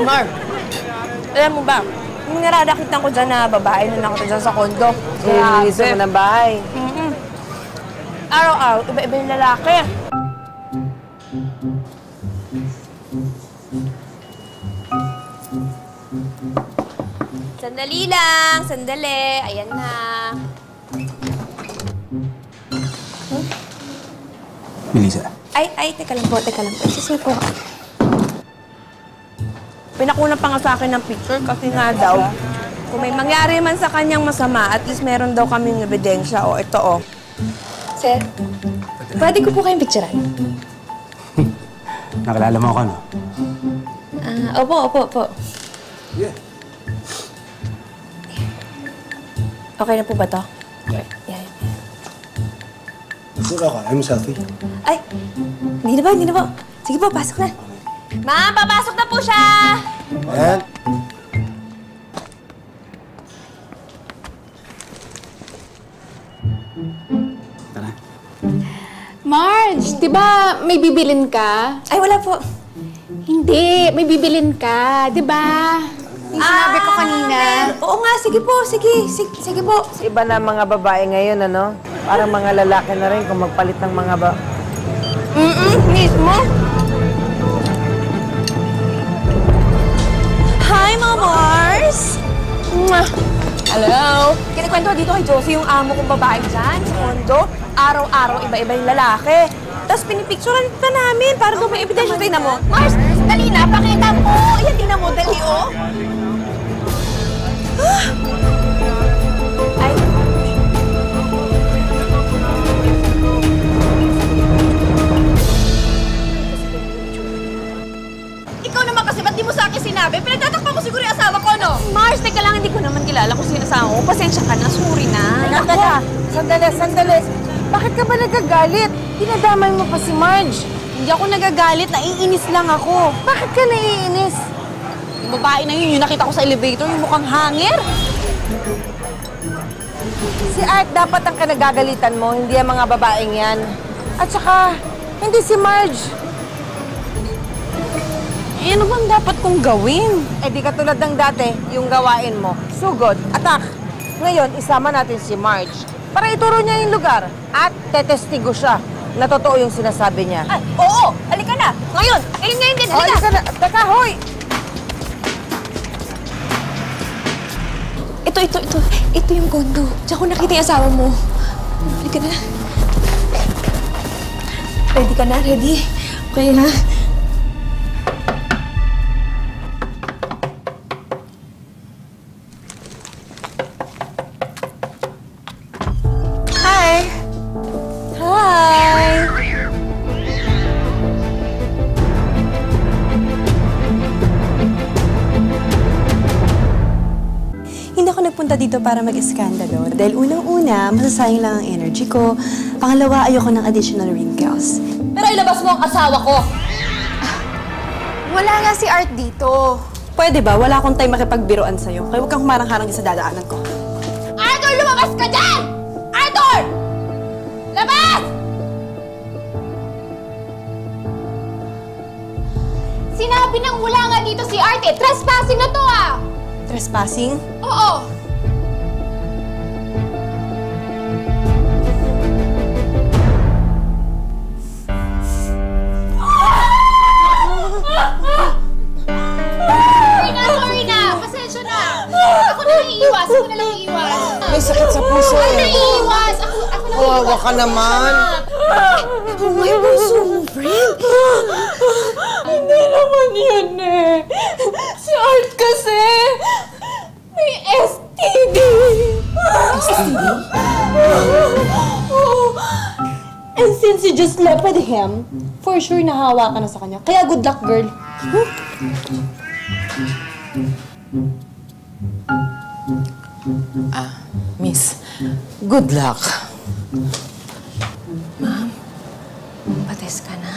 Mar, alam mo ba, yung nararakitan ko dyan na babae na nakita dyan sa kondo. Nililisan mo ng bahay. Araw-araw, iba-iba yung lalaki. Sandali lang, sandali. Ayan na. Melissa. Ay, teka lang po. Excuse me po. Pinakunan pa nga sa akin ng picture kasi nga daw, kung may mangyari man sa kanyang masama, at least meron daw kaming ebidensya. O, ito o. Sir, pwede ko po kayong picturean? Nakalala mo ako, no? Opo. Yeah. Okay na po ba to? Yeah. Yeah. Sure ako. I'm selfie. Ay, hindi na po. Sige po, pasok na. Ma'am, papasok na po siya! And... Tara. Marge, di ba may bibilin ka? Ay, wala po. Hindi, may bibilin ka, di ba? Yung sinabi ko kanina. Oo nga, sige po. Sige po. Iba na mga babae ngayon, ano? Parang mga lalaki na rin kung magpalit ng mga Mismo. Hi, mga Mars! Hello! Kinikwento dito kay Josie yung amo kong babae dyan sa kondo. Araw-araw, iba-iba yung lalaki. Tapos pinipicturean pa namin para daw may ebidensya. Tingnan mo. Mars, dali na, pakita mo! Yan, tingnan mo, dali, oh! Ay. Ikaw naman kasi, ba't di mo sa akin sinabi? Pinagtatakpan ko siguro yung asawa ko, no? Mars, teka lang, hindi ko naman kilala kung sino asawa ko. Pasensya ka na, sorry na. Teka, sandali. Bakit ka ba nagagalit? Dinadamay mo pa si Marge. Hindi ako nagagalit, naiinis lang ako. Bakit ka naiinis? Yung babae na yun, yung nakita ko sa elevator, yung mukhang hanger. Si Art dapat ang kanagagalitan mo, hindi ang mga babaeng yan. At saka, hindi si Marge. Eh, ano bang dapat kong gawin? Eh di katulad ng dati, yung gawain mo. Sugod, attack. Ngayon, isama natin si Marge para ituro niya yung lugar at tetestigo siya na totoo yung sinasabi niya. Ay, oo! Halika na! Ngayon! Ngayon din! Halika! Halika na! Teka, hoy! Ito yung kondo. Diyan ko nakita yung asawa mo. Halika na. Ready ka na? Ready? Okay, ha? Hi! Hi! Hindi ako nagpunta dito para mag-iskandalo. Dahil unang-una, masasayang lang ang energy ko. Pangalawa, ayoko ng additional wrinkles. Pero ilabas mo ang asawa ko! Wala nga si Art dito. Pwede ba? Wala akong time makipagbiroan sa'yo. Kaya huwag kang humarang-harang sa dadaanan ko. Arthur, lumabas ka dyan! Arthur! Labas! Sinabi nang wala nga dito si Art eh. Trespassing na to ah! Trespassing? Oo! Sorry na! Pasensya na! Ako na lang iiwas! May sakit sa puso. Ako na iiwas! Ako na Kawawa ka naman. May puso mo, friend. Hindi naman yun eh. Si Art kasi may STD. STD? And since you just slept with him, for sure nahawa ka na sa kanya. Kaya good luck, girl. Miss, good luck. Pates ka na.